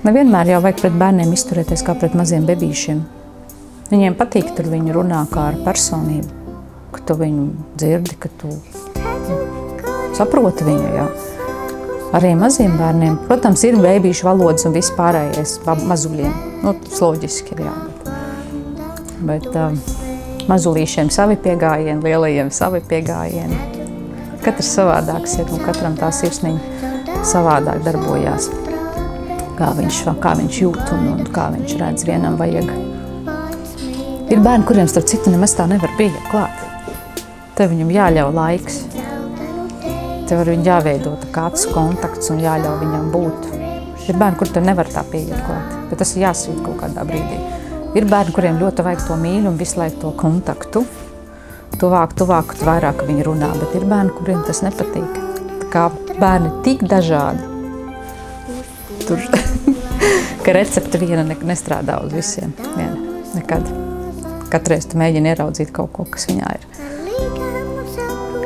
Nevienmēr jau vajag pret bērniem izturēties kā pret maziem bebīšiem. Viņiem patīk, tur viņi runā kā ar personību, ka tu viņu dzirdi, ka tu saproti viņu, jā. Arī maziem bērniem, protams, ir bebīšu valodas un viss pārējais mazuļiem. Nu, tas loģiski ir, jā. Bet mazulīšiem savi piegājieni, lielajiem savi piegājieni. Katrs savādāks ir un katram tā sirsniņa savādāk darbojās. Kā viņš jūt un kā viņš redz, vienam vajag. Ir bērni, kuriem starp citu nemaz tā nevar pieiet klāt. Tev viņam jāļauj laiks. Tev ar viņu jāveido kāds kontakts un jāļauj viņam būt. Ir bērni, kur tev nevar tā pieiet klāt, bet tas ir jāsūt kaut kādā brīdī. Ir bērni, kuriem ļoti vajag to mīļu un visu laiku to kontaktu. Tuvāk, vairāk viņi runā, bet ir bērni, kuriem tas nepatīk. Tā kā bērni tik dažādi. Tur, ka recepte viena nestrādā uz visiem. Viena, nekad. Katreiz tu mēģini ieraudzīt kaut ko, kas viņā ir.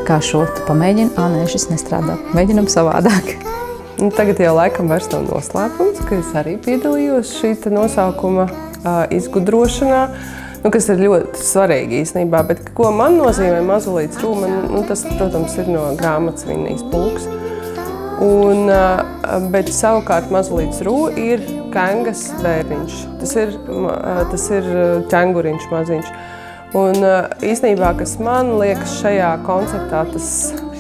Kā šo tu pamēģini, nē, šis nestrādā. Mēģinam savādāk. Tagad jau laikam vairs nav noslēpums, ka es arī piedalījos šī nosaukuma izgudrošanā, kas ir ļoti svarīgi īstenībā, bet ko man nozīmē mazulīts Rū, tas, protams, ir no grāmatas Vinnijas pulks. Bet savukārt mazulīts Rū ir Kengas bērniņš. Tas ir ķenguriņš maziņš. Un īstenībā, kas man liekas šajā konceptā tas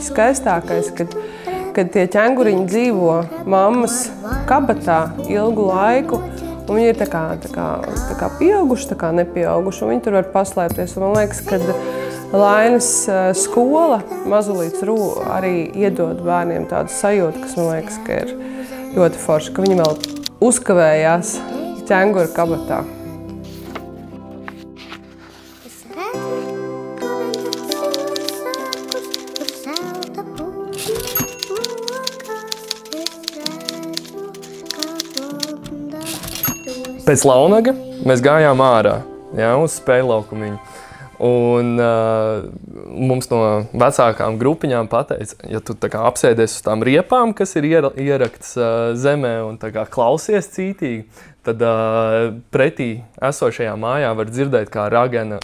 skaistākais, kad tie ķenguriņi dzīvo mammas kabatā ilgu laiku, un viņi ir tā kā pieauguši, tā kā nepieauguši, un viņi tur var paslēpties. Un man liekas, ka Lainas skola mazulīts Rū arī iedod bērniem tādu sajūtu, kas man liekas, ka ir ļoti forši, ka viņi vēl uzkavējās ķengura kabatā. Pēc launaga mēs gājām ārā, jā, uz spēļu laukumiņu. Un mums no vecākām grupiņām pateica, ja tu tā kā apsēdies uz tām riepām, kas ir ierakts zemē un tā kā klausies cītīgi, tad pretī esošajā mājā var dzirdēt, kā ragena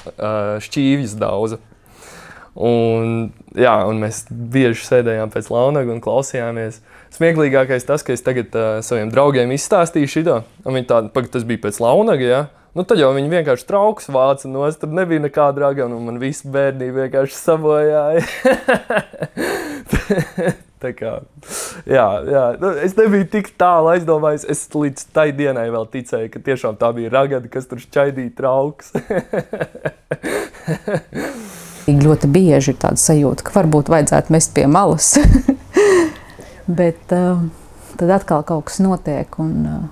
šķīvjas dauza. Un mēs bieži sēdējām pēc launaga un klausījāmies. Smieklīgākais tas, ka es tagad saviem draugiem izstāstīju šito, un viņi tādi, tas bija pēc launaga, jā. Nu, tad jau viņi vienkārši trauks vāca nost, tur nebija nekāda ragana, un man visu bērnību vienkārši sabojāja. Tā kā, jā. Es nebiju tik tālu aizdomājis, es līdz tai dienai vēl ticēju, ka tiešām tā bija ragana, kas tur šķaidīja trauks. Ļoti bieži ir tāda sajūta, ka varbūt vajadzētu mest pie malas. Bet tad atkal kaut kas notiek, un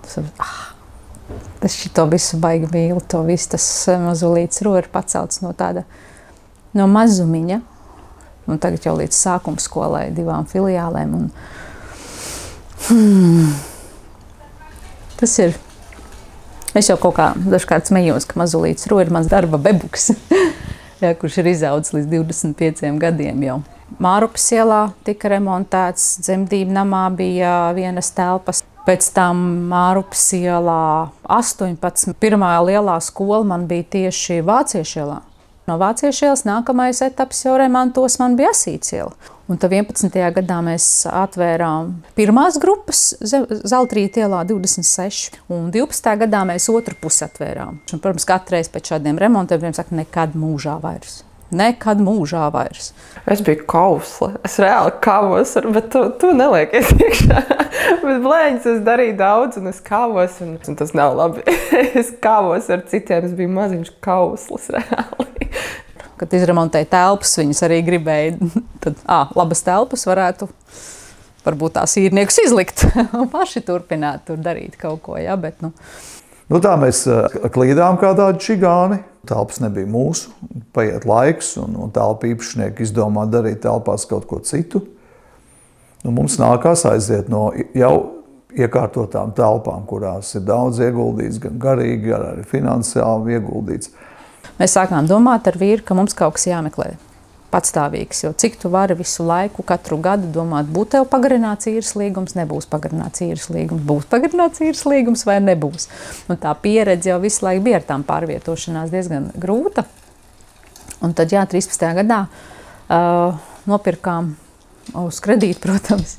tas šito visu baigi mīlu, to visu tas mazulīts Rū ir pacelts no mazumiņa, un tagad jau līdz sākuma skolai 2 filiālēm. Tas ir, es jau kaut kā dažkārt smējos, ka mazulīts Rū ir mans darba bebuks, kurš ir izaudzis līdz 25 gadiem jau. Mārupas ielā tika remontēts, dzemdību namā bija vienas telpas. Pēc tam Mārupas ielā 18. Pirmā lielā skola man bija tieši Vāciešu ielā. No Vāciešu ielas nākamais etaps jau remontos man bija Asīts iela. Un tad 11. gadā mēs atvērām pirmās grupas Zeltrīta ielā 26. Un 12. gadā mēs otru pusi atvērām. Un, protams, katreiz pēc šādiem remontiem saka, nekad mūžā vairs. Nekad mūžā vairs. Es biju kausla. Es reāli kavos, bet tu neliekies iekšā. Bet blēņas es darīju daudz, un es kavos, un tas nav labi. Es kavos ar citiem, es biju maziņš kauslis reāli. Kad izremontēja telpas, viņas arī gribēja, tad labas telpas varētu varbūt tās īrniekus izlikt un paši turpināt tur darīt kaut ko, jā, bet tā mēs klīdām kā tādi čigāni. Telpas nebija mūsu, paiet laiks, un telpa īpašnieki izdomā darīt telpās kaut ko citu. Mums nākās aiziet no jau iekārtotām telpām, kurās ir daudz ieguldīts, gan garīgi, gan arī finansiāli ieguldīts. Mēs sākām domāt ar vīru, ka mums kaut kas jāmeklē. patstāvīgs, jo cik tu vari visu laiku, katru gadu domāt, būs tev pagarināts īres līgums, nebūs pagarināts īres līgums, būs pagarināts īres līgums vai nebūs. Un tā pieredze jau visu laiku bija ar tām pārvietošanās diezgan grūta. Un tad, 13. gadā nopirkām uz kredītu, protams,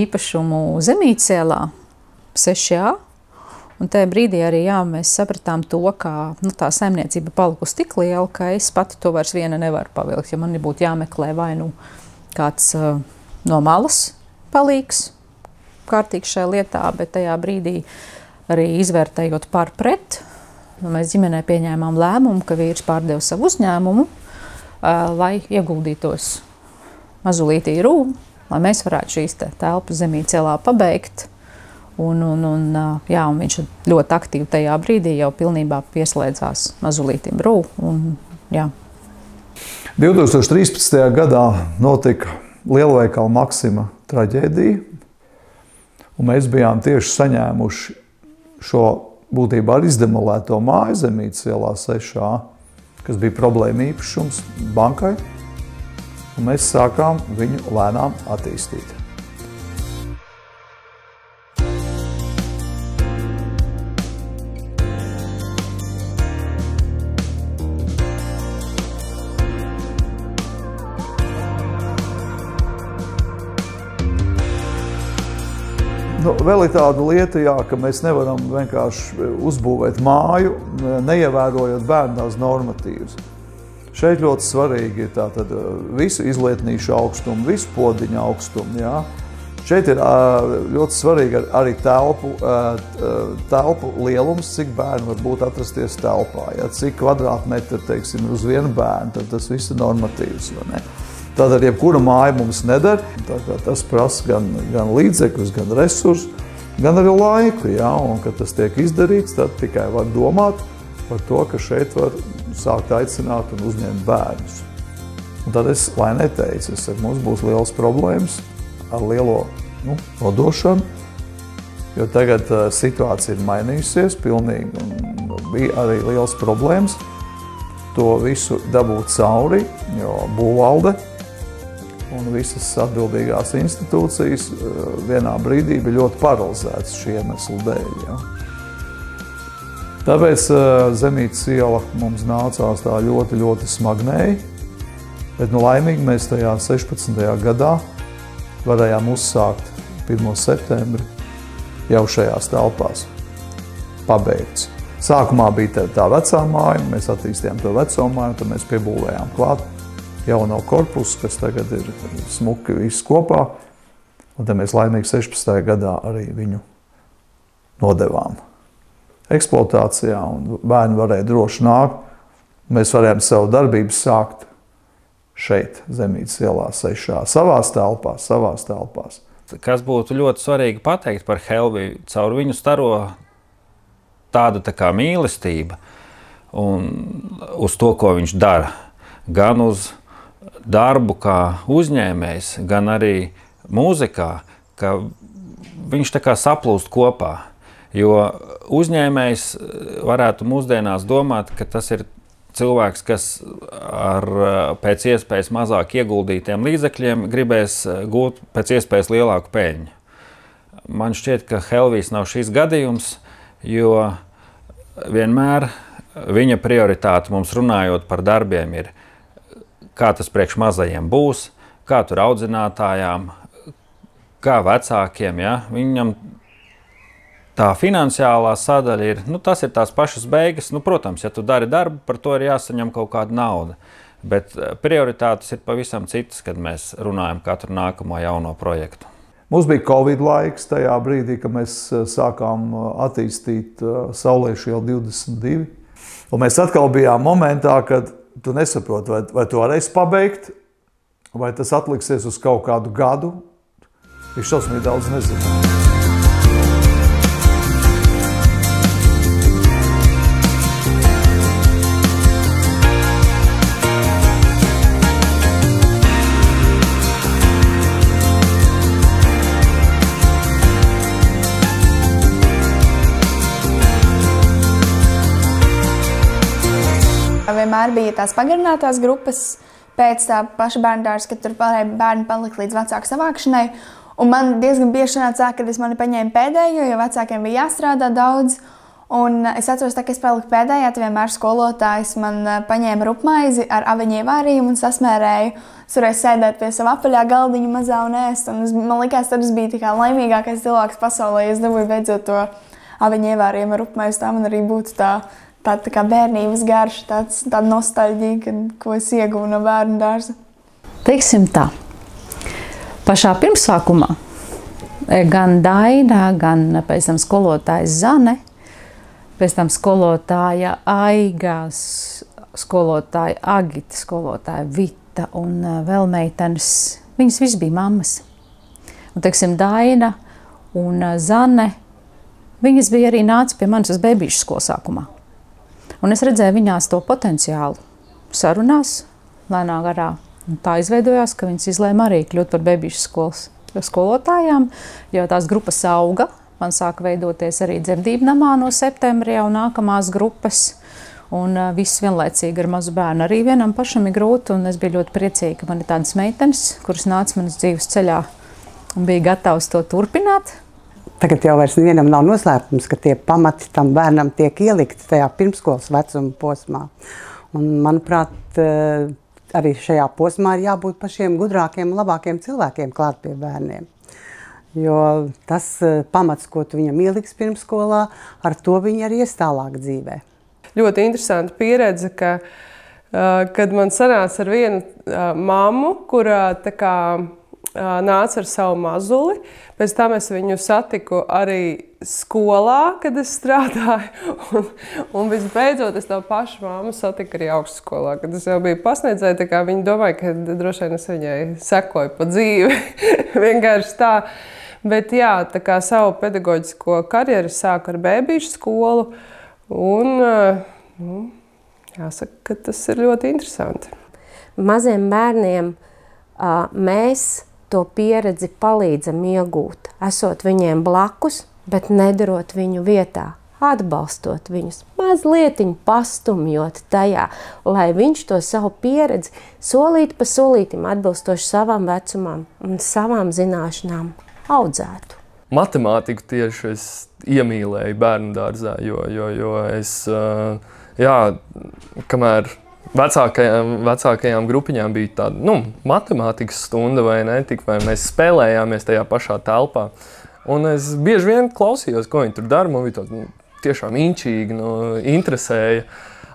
īpašumu Zemītes ielā 6A. Un tajā brīdī arī mēs sapratām to, ka tā saimniecība palikusi tik liela, ka es pati to vairs viena nevaru pavilkt. Ja man būtu jāmeklē vai kāds no malas palīgs kārtīgs šajā lietā, bet tajā brīdī arī izvērtējot par pret, mēs ģimenē pieņēmām lēmumu, ka vīrs pārdeva savu uzņēmumu, lai ieguldītos Mazulītī Rū, lai mēs varētu šīs telpas Zemītes ielā pabeigt. Un viņš ļoti aktīvi tajā brīdī jau pilnībā pieslēdzās Mazulītim Rū. 2013. gadā notika lielveikala Maksima traģēdija, un mēs bijām tieši saņēmuši šo būtībā ar izdemolēto māju Zemītes ielā 6A, kas bija problēma īpašums bankai, un mēs sākām viņu lēnām attīstīt. Vēl ir tāda lieta, ka mēs nevaram vienkārši uzbūvēt māju, neievērojot bērndārs normatīvus. Šeit ļoti svarīgi ir tātad visu izlietnīšu augstumu, visu podiņu augstumu. Jā. Šeit ir ļoti svarīgi arī telpu lielums, cik bērni var būt atrasties telpā. Jā. Cik kvadrātmetri, teiksim, uz vienu bērnu, tad tas viss ir normatīvs. Tātad, jebkura māja mums neder, tas prasa gan līdzekļus, gan resursus, gan arī laiku. Jā, un, kad tas tiek izdarīts, tad tikai var domāt par to, ka šeit var sākt aicināt un uzņemt bērnus. Un tad es Lainai teicu, mums būs liels problēmas ar lielo nodošanu, jo tagad situācija ir mainījusies pilnīgi, un bija arī liels problēmas to visu dabūt cauri, jo būvvalde un visas atbildīgās institūcijas vienā brīdī bija ļoti paralizētas šī iemesla dēļ. Ja. Tāpēc Zemītes iela mums nācās tā ļoti, ļoti smagnēji, bet laimīgi mēs tajā 16. gadā varējām uzsākt 1. septembri jau šajās telpās pabeigts. Sākumā bija tā vecā māja, mēs attīstījām to veco māju, tad mēs piebūvējām klāt jauno korpusu, kas tagad ir smuki viss kopā, un tad mēs laimīgi 16. gadā arī viņu nodevām eksploatācijā, un bērni varēja droši nākt. Mēs varējām savu darbību sākt šeit, Zemītes ielā 6. savās telpās. Kas būtu ļoti svarīgi pateikt par Helviju, caur viņu staro tāda kā mīlestība un uz to, ko viņš dara, gan uz darbu kā uzņēmējs, gan arī mūzikā, ka viņš tā kā saplūst kopā. Jo uzņēmējs varētu mūsdienās domāt, ka tas ir cilvēks, kas ar pēc iespējas mazāk ieguldītiem līdzekļiem gribēs gūt pēc iespējas lielāku peļņu. Man šķiet, ka Helvijs nav šis gadījums, jo vienmēr viņa prioritāte mums runājot par darbiem ir, kā tas priekš mazajiem būs, kā tur audzinātājām, kā vecākiem. Ja? Viņam tā finansiālā sadaļa ir, tas ir tās pašas beigas. Protams, ja tu dari darbu, par to ir jāsaņem kaut kāda nauda. Bet prioritātes ir pavisam citas, kad mēs runājam katru nākamo jauno projektu. Mums bija Covid laiks tajā brīdī, kad mēs sākām attīstīt Sauliešu ielu 22. Un mēs atkal bijām momentā, kad tu nesaproti, vai tu varēsi pabeigt, vai tas atliksies uz kaut kādu gadu. Viņš šausmīgi daudz nezina. Vienmēr bija tās pagarinātās grupas, pēc tā paša bērndārs, kad tur varēja bērni palikt līdz vecāku savākšanai. Un man diezgan bieži sanāca, kad es mani paņēmu pēdējo, jo vecākiem bija jāstrādā daudz. Un es atceros, ka es paliku pēdējā, tad vienmēr skolotājs man paņēma rupmaizi ar aviņu ievārījumu un sasmērēju. Es varēju sēdēt pie sava apaļā galdiņa mazā un ēst. Un man likās, tad es biju tā laimīgākais cilvēks pasaulē, ja es dabūju beidzot to aviņu ievārījumu ar rupmaizi. Tā man arī būtu tā kā bērnības garša, tāda nostalģija, ko es ieguvu no bērnu dārza. Teiksim tā, pašā pirmsākumā gan Daina, gan pēc tam skolotājs Zane, pēc tam skolotāja Aiga, skolotāja Agita, skolotāja Vita un vēl meitenes. Viņas viss bija mammas. Un, teiksim, Daina un Zane, viņas bija arī nāca pie manis uz bebīšu skolu sākumā. Un es redzēju viņās to potenciālu sarunās, lēnā garā. Un tā izveidojās, ka viņas izlēma arī kļūt par bebīšu skolas skolotājām, jo tās grupas auga. Man sāka veidoties arī dzemdību namā no septembrī jau nākamās grupas. Un viss vienlaicīgi ar mazu bērnu arī vienam pašam ir grūti. Un es biju ļoti priecīga, ka man ir tādas meitenes, kuras nāca manas dzīves ceļā un bija gatavas to turpināt. Tagad jau vairs nevienam nav noslēpums, ka tie pamati tam bērnam tiek ielikti tajā pirmskolas vecuma posmā. Un, manuprāt, arī šajā posmā ir jābūt pašiem gudrākiem un labākiem cilvēkiem klāt pie bērniem. Jo tas pamats, ko tu viņam ieliks pirmskolā, ar to viņi arī ies tālāk dzīvē. Ļoti interesanta pieredze, ka, kad man sanāca ar vienu mammu, kurā nāca ar savu mazuli. Pēc tam es viņu satiku arī skolā, kad es strādāju. Un visbeidzot es to pašu mammu satiku arī augstskolā, kad es jau biju pasniedzēja. Tā kā viņi domāja, ka droši vien es viņai sekoju pa dzīvi. Vienkārši tā. Bet jā, tā kā savu pedagoģisko karjeru sāku ar bēbīšu skolu. Un jāsaka, ka tas ir ļoti interesanti. Maziem bērniem mēs to pieredzi palīdzam iegūt, esot viņiem blakus, bet nedarot viņu vietā, atbalstot viņus, mazlietiņ pastumjot tajā, lai viņš to savu pieredzi solīt pa solītim atbilstoši savam vecumam un savām zināšanām audzētu. Matemātiku tieši es iemīlēju bērnu dārzā, jo es, kamēr vecākajām grupiņām bija tāda, matemātikas stunda vai ne, tikmēr mēs spēlējāmies tajā pašā telpā. Un es bieži vien klausījos, ko viņi tur dara, man bija tāda tiešām inčīgi, interesēja.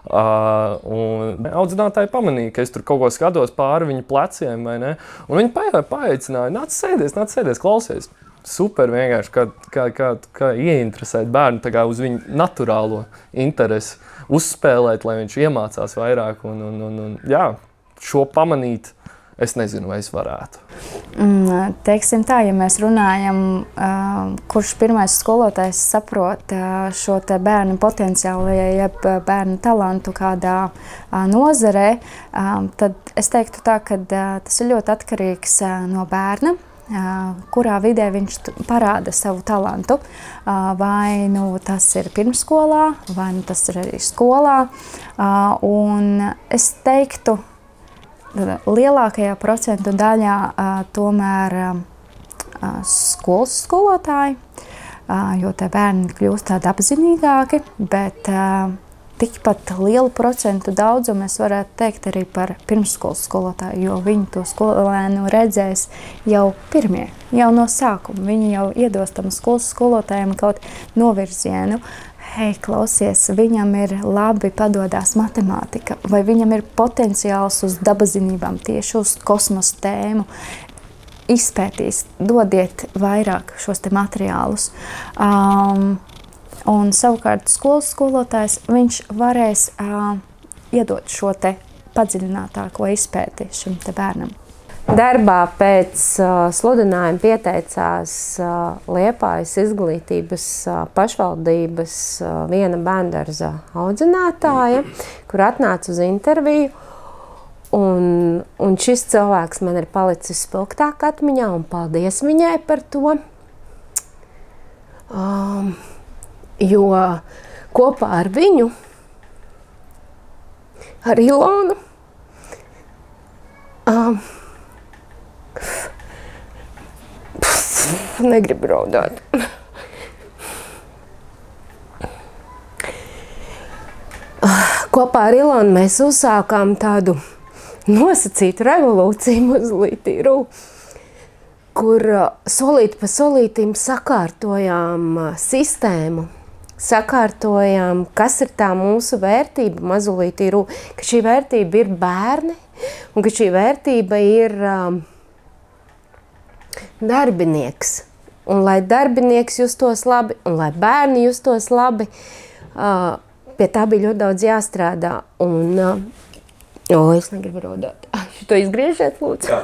Un audzinātāji pamanīja, ka es tur kaut ko skatos pāri viņu pleciem, vai ne? Un viņi paeicināja, nāc sēdies, klausies. Super vienkārši, kā ieinteresēt bērnu tā kā uz viņu naturālo interesi, uzspēlēt, lai viņš iemācās vairāk. Un šo pamanīt, es nezinu, vai es varētu. Teiksim tā, ja mēs runājam, kurš pirmais skolotājs saprot šo te bērnu potenciālu, jeb bērnu talantu kādā nozarē, tad es teiktu tā, ka tas ir ļoti atkarīgs no bērna, kurā vidē viņš parāda savu talantu. Vai tas ir pirmsskolā, vai tas ir arī skolā. Un es teiktu, lielākajā procentu daļā tomēr skolas skolotāji, jo tie bērni kļūst tādi apzinīgāki, bet tikpat lielu procentu daudzumu es varētu teikt arī par pirmsskolas skolotāju, jo viņi to skolēnu redzēs jau pirmie, jau no sākuma. Viņi jau iedos tam skolas skolotājiem kaut novirzienu. Hei, klausies, viņam ir labi padodās matemātika, vai viņam ir potenciāls uz dabazinībām, tieši uz kosmosa tēmu. Izpētīs, dodiet vairāk šos te materiālus. Un savukārt skolas skolotājs, viņš varēs iedot šo te padziļinātāko izpēti šim te bērnam. Darbā pēc sludinājuma pieteicās Liepājas izglītības pašvaldības viena bērndārza audzinātāja, kur atnāca uz interviju. Un šis cilvēks man ir palicis spilgtāk atmiņā, un paldies viņai par to. Jo kopā ar viņu, ar Ilonu, Negribu raudāt. Kopā ar Ilonu mēs uzsākām tādu nosacītu revolūciju Mazulītī.ru, kur solīt pa solītim sakārtojām sistēmu, sakārtojām, kas ir tā mūsu vērtība Mazulītī.ru, ka šī vērtība ir bērni un ka šī vērtība ir darbinieks. Un lai darbinieks justos labi un lai bērni justos labi, pie tā bija ļoti daudz jāstrādā. Un, es negribu raudāt. Šito izgriežiet, lūdzu.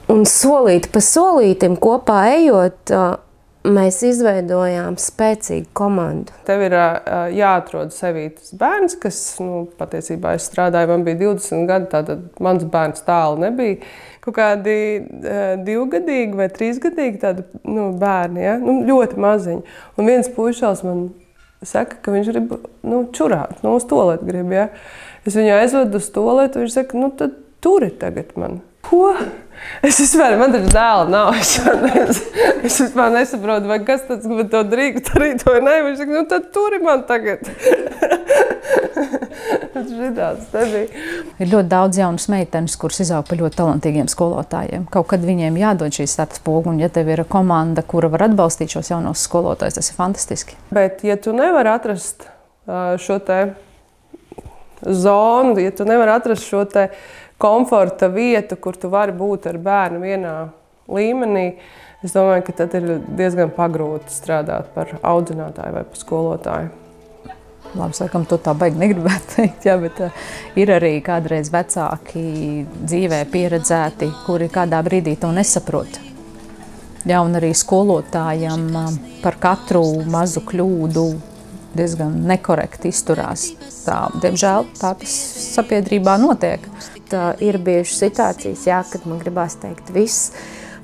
Un solīt pa solītim kopā ejot, mēs izveidojām spēcīgu komandu. Tev ir jāatrod sevī tas bērns, kas, patiesībā es strādāju, man bija 20 gadi, tātad mans bērns tālu nebija. Kaut kādi 2-gadīgi vai 3-gadīgi tādi bērni, ja? Ļoti maziņi. Un viens puišals man saka, ka viņš grib čurāt, uz toaletu grib, ja? Es viņu aizvedu uz toaletu, viņš saka, tad turi tagad man. Ko? Es vispār, man taču dēla nav, es vispār nesaprotu, vai kas tāds, bet to drīkst darīt vai ne, viņš saka, tad turi man tagad. Šitāds te bija. Ir ļoti daudz jaunas meitenes, kuras izaug par ļoti talantīgiem skolotājiem. Kaut kad viņiem jādod šī starta spogu, un ja tev ir komanda, kura var atbalstīt šos jaunos skolotājus, tas ir fantastiski. Bet, ja tu nevari atrast šo te zonu, ja tu nevari atrast šo te komforta vietu, kur tu vari būt ar bērnu vienā līmenī, es domāju, ka tad ir diezgan pagrūti strādāt par audzinātāju vai par skolotāju. Labi, sakam, to tā baigi negribētu teikt, jā, bet ir arī kādreiz vecāki dzīvē pieredzēti, kuri kādā brīdī to nesaprot. Jā, un arī skolotājam par katru mazu kļūdu diezgan nekorekti izturās. Tā, diemžēl, tā tas sabiedrībā notiek. Tā ir bijušas situācijas, jā, kad man gribās teikt viss.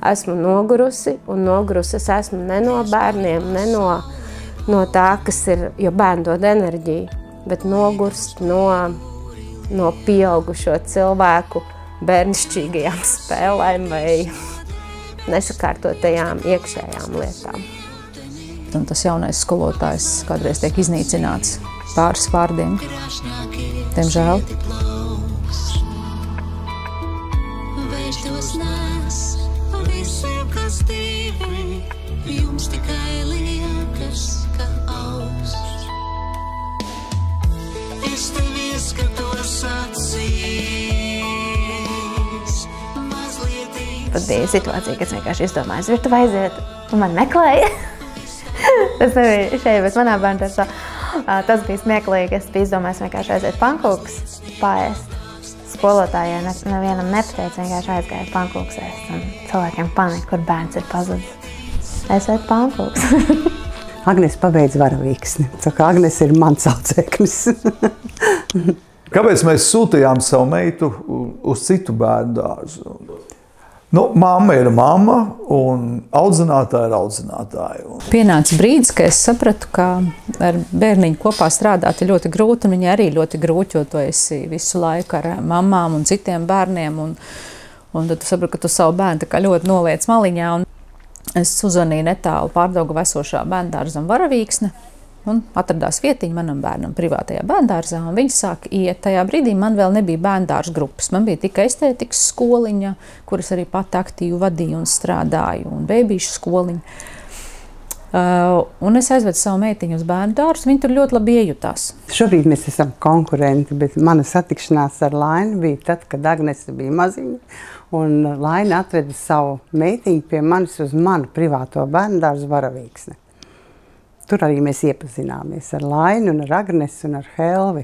Esmu nogurusi, un nogurusi es esmu ne no bērniem, ne no tā, kas ir, jo bērni dod enerģiju, bet nogurst no pieaugušo cilvēku bērnišķīgajām spēlēm vai nesakārtotajām iekšējām lietām. Un tas jaunais skolotājs kādreiz tiek iznīcināts pāris vārdiem. Diemžēl. Pat bija situācija, kad es vienkārši izdomāju, virtuvē aiziet un man meklēja. Tas nebija šeit, bet manā bērnībā tas bija smieklīgi. Es biju izdomājis vienkārši aiziet pankūkus paēst. Skolotājai nevienam nepateica, vienkārši aizgāja pankūkus ēst. Un cilvēkiem panika, kur bērns ir pazudis. Es ēdu pankūkus. Agnes pabeidz varavīksni. Saka, Agnes ir mans audzēknis. Kāpēc mēs sūtījām savu meitu uz citu bērnu dārzu? Mamma ir mamma, un audzinātāja ir audzinātāja. Pienāca brīdis, ka es sapratu, ka ar bērniņu kopā strādāt ir ļoti grūti, un viņai arī ļoti grūti, jo tu esi visu laiku ar mamām un citiem bērniem, un tad tu saprati, ka tu savu bērnu tā kā ļoti noliec maliņā. Un es uzvanīju netālu Pārdaugavā esošā bērndārzam Varavīksne, un atradās vietiņa manam bērnam privātajā bērndārzā, un viņi sāka iet. Tajā brīdī man vēl nebija bērndārza grupas. Man bija tikai estētikas skoliņa, kuras arī pati aktīvi vadīju un strādāju, un bēbīšu skoliņa. Un es aizvedu savu meitiņu uz bērndārzu, viņi tur ļoti labi iejutās. Šobrīd mēs esam konkurenti, bet mana satikšanās ar Lainu bija tad, kad Agnese bija maziņa, un Laina atveda savu meitiņu pie manis uz manu privāto bērndārzu Varavīksni. Tur arī mēs iepazināmies ar Lainu, un ar Agnesi un ar Helvi.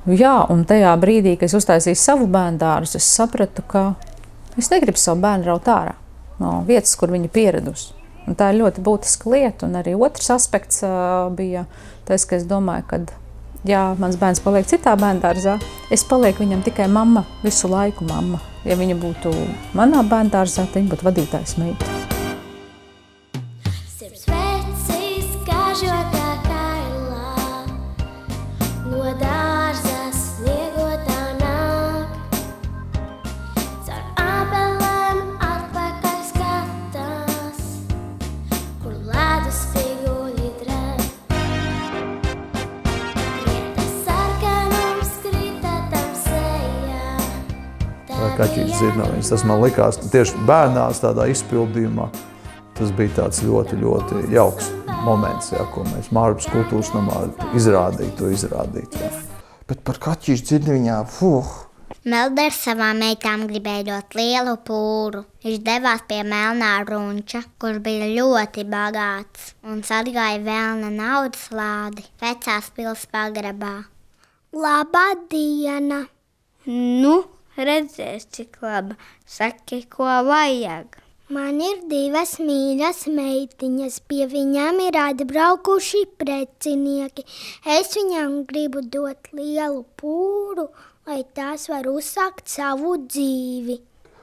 Jā, un tajā brīdī, kad es uztaisīju savu bērndārzu, es sapratu, ka es negribu savu bērnu raut ārā no vietas, kur viņa pieradusi. Un tā ir ļoti būtiska lieta. Un arī otrs aspekts bija tas, ka es domāju, ka, ja mans bērns paliek citā bērndārzā, es palieku viņam tikai mamma, visu laiku mamma. Ja viņa būtu manā bērndārzā, tad viņa būtu vadītājs meita. Sirds vecīs, kāžotā kā Kaķīša Zirnaviņas. Tas man likās tieši bērnās tādā izpildījumā. Tas bija tāds ļoti, ļoti jauks moments, jā, ko mēs Mārbas kultūras namā izrādīt. Jā. Bet par Kaķīšu Zirnaviņā, Melders savām meitām gribēja dot lielu pūru. Viņš devās pie Melnā Runča, kurš bija ļoti bagāts, un sargāja velna naudas lādi vecās pils pagrabā. Labā diena! Nu, redzēs, cik laba. Saki, ko vajag. Man ir 2 mīļas meitiņas, pie viņām ir atbraukuši precinieki. Es viņām gribu dot lielu pūru, lai tās var uzsākt savu dzīvi.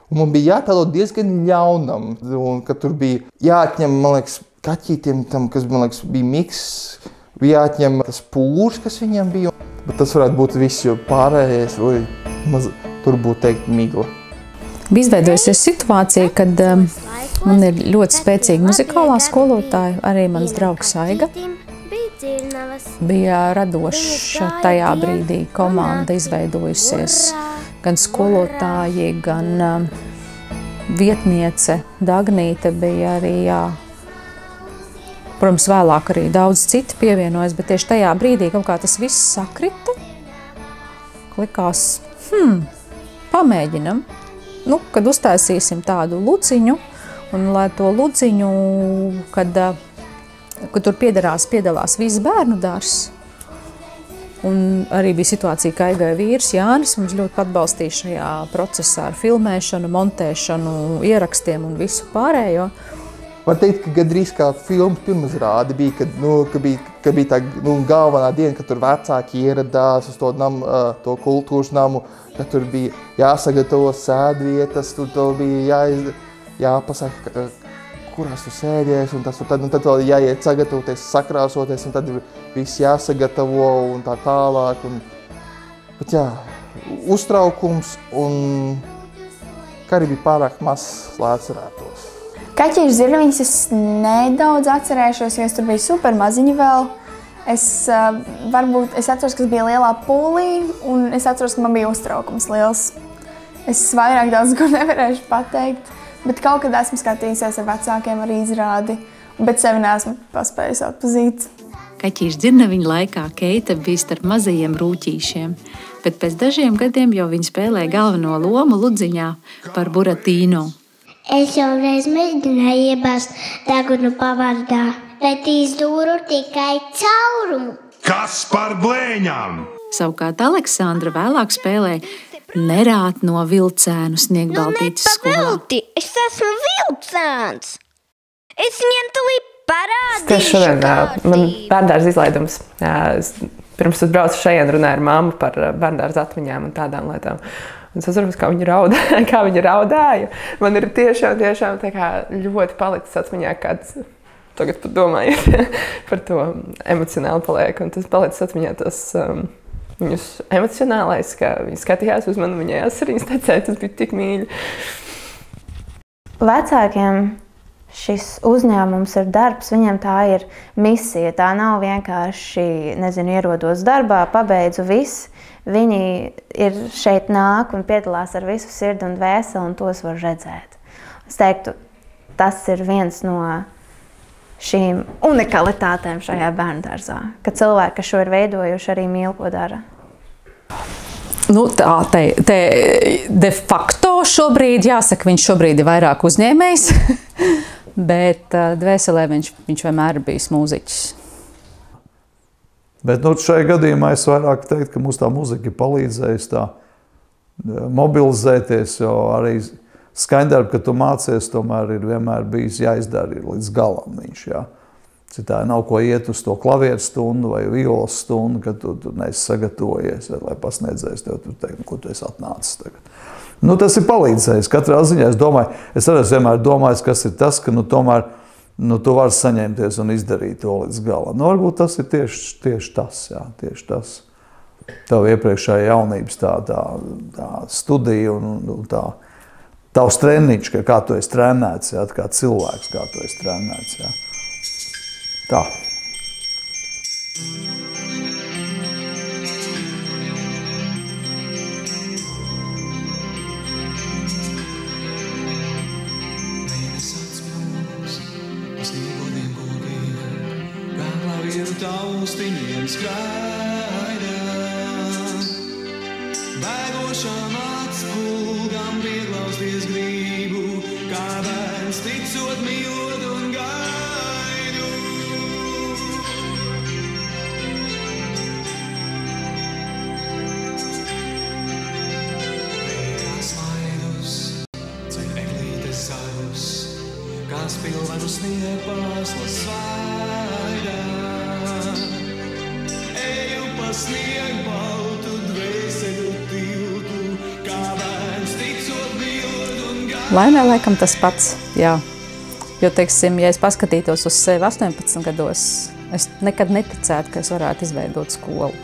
Un man bija jātēlo diezgan ļaunam, un kad tur bija jāatņem, man liekas, kaķītiem tam, kas, man liekas, bija miks, bija jāatņem tas pūrs, kas viņiem bija. Bet tas varētu būt viss, jo pārējais, tur būtu teikt migla. Bija izveidojusies situācija, kad man ir ļoti spēcīga muzikālā skolotāja, arī mans draugs Aiga. Bija radoša tajā brīdī komanda izveidojusies, gan skolotāji, gan vietniece Dagnīte bija arī, jā. Protams, vēlāk arī daudz citi pievienojas, bet tieši tajā brīdī kaut kā tas viss sakrita. Likās, pamēģinam. Nu, kad uztaisīsim tādu luciņu, un lai to luciņu, kad tur piedalās viss bērnu dārzs, un arī bija situācija, ka Aigai vīrs Jānis mums ļoti atbalstīja šajā procesā ar filmēšanu, montēšanu, ierakstiem un visu pārējo. Var teikt, ka gandrīz kā filmas pirmizrāde bija, kad bija tā galvenā diena, kad tur vecāki ieradās uz to kultūras namu, kad tur bija jāsagatavo sēdvietas, tur bija jāpasaka, kurās tu sēdies, un tad vēl jāiet sagatavoties, sakrāsoties, un tad viss jāsagatavo un tā tālāk. Bet jā, uztraukums un ka arī bija pārāk mazs, lai atcerētos. Kaķīšu Zirnaviņas es nedaudz atcerēšos, jo es tur biju super maziņa vēl. Es atceros, ka es biju lielā pūlī, un es atceros, ka man bija uztraukums liels. Es vairāk daudz ko nevarēšu pateikt, bet kaut kad esmu skatījusies ar vecākiem arī izrādi, bet sevi neesmu paspējusi atpazīt. Kaķīšu Zirnaviņu laikā Keita bija starp mazajiem rūķīšiem, bet pēc dažiem gadiem jau viņa spēlēja galveno lomu Ludziņā par Buratīno. Es jau reiz mēģināju iebāzt degunu pavārdā, bet izdūru tikai caurumu. Kas par blēņām? Savukārt Aleksandra vēlāk spēlēja Nerāt no Vilcēnu Sniegbaltītes skolā. Es esmu vilcēns! Es viņiem tūlīt parādīšu! Tieši šodien man bērndārza izlaidums. Pirms es braucu šajien runāju ar mammu par bērndārza atmiņām un tādām lietām. Un es atceros, kā viņa raudāja. Man ir tiešām tā kā ļoti palicis atmiņā, kāds tagad pat domājot par to emocionāli paliek. Un tas palicis atmiņā tas viņus emocionālais, ka viņi skatījās uz mani, viņai asariņas tecēja, tas bija tik mīļi. Vecākiem šis uzņēmums ir darbs, viņiem tā ir misija. Tā nav vienkārši, ierodos darbā, pabeidzu visu. Viņi ir šeit nāk un piedalās ar visu sirdi un dvēseli, un tos var redzēt. Es teiktu, tas ir viens no šīm unikalitātēm šajā bērndārzā, ka cilvēki, kas šo ir veidojuši, arī mīl, ko dara. Nu, te de facto šobrīd, jāsaka, viņš šobrīd ir vairāk uzņēmējs, bet dvēselē viņš vienmēr ir bijis mūziķis. Bet šajā gadījumā es vairāk teiktu, ka mums tā muzika ir palīdzējusi tā mobilizēties, jo arī skaņdarbi, ka tu mācies, tomēr ir vienmēr bijis jāizdara līdz galam viņš, jā. Citādi nav ko iet uz to klavieru stundu vai violas stundu, kad tu neesi sagatavojies, lai pasniedzējis tev tur teikt, ko tu esi atnācis tagad. Tas ir palīdzējis. Katrā ziņā es arī vienmēr domāju, kas ir tas, ka tomēr tu vari saņemties un izdarīt to līdz galam. Varbūt tas ir tieši tas, jā, tieši tas. Tev iepriekšējā jaunības tā studija un tavs treniņš, kā tu esi trenēts, jā, kā cilvēks, kā tu esi trenēts, jā. Tā. Mēgošām atspulgām pieglausties gribu, kā bērns ticot, mīlot un gaidu. Kā smaidus, ceļ eglītes zarus, kā spilvenu sniegpāslas svaidā. Eju pa sniegbaltu dvēseļu tiltu, kā bērns ticot, mīlot un gaidu. Laimē laikam tas pats, jā. Jo, teiksim, ja es paskatītos uz sevi 18 gados, es nekad neticētu, ka es varētu izveidot skolu.